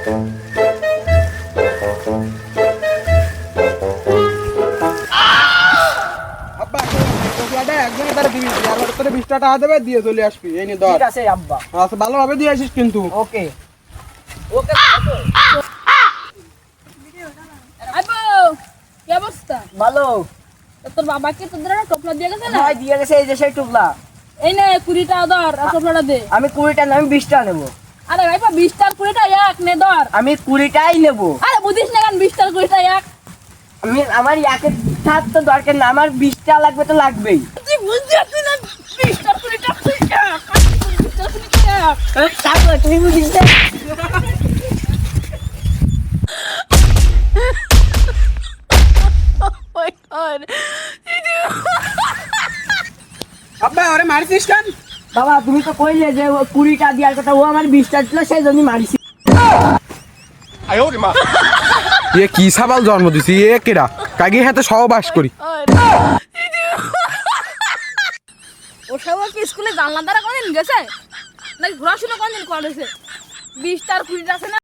আব্বা টোকলাটা একজনের দ্বারা দিবি, আর ওর তোরে 20 টাকা দেবে, দিয়ে চলে আসবি। এই নে ধর। ঠিক আছে আব্বা। আচ্ছা, ভালোভাবে দিয়ে আসিস কিন্তু। ওকে ওকে। আব্বু কি অবস্থা? ভালো। তোর বাবাকে তোদের একটা টোপলা দিয়ে গেছে না? ভাই দিয়ে গেছে, এই যে সেই টুকলা। এই নে 20 টাকা ধর, আর টোপলাটা দে। আমি 20টা না, আমি 20টা নেব। আরে ভাইপা 20 টাকা 20 টাকা এক নে ধর। আমি 20টাই নেব। আরে বুঝিস না কেন 20 টাকা 20 টাকা এক? আমার একের থাক তো দরকার না, আমার 20টা লাগবে তো লাগবেই। তুই বুঝতে পারছিস না 20 টাকা 20 টাকা 20 টাকা 20 টাকা 20 টাকা। থাকো, তুমি বুঝিস না। Oh my god. আব্বা আরে মারছিস কেন? বাবা তুমি তো কইলে যে 20টা দেওয়ার কথা, ও আমার 20টা ছিল, সেই জন্যই মারিছি। এ কি সাবাল জন্ম দিছি, এ কেডা? কাগি হাতে সহবাস করি। ও সব কি স্কুলে জানলা দ্বারা কোনদিন গেছে? নাকি ঘোরাশোনা কোনদিন করেছে? 20 টাকা 20 আছে না?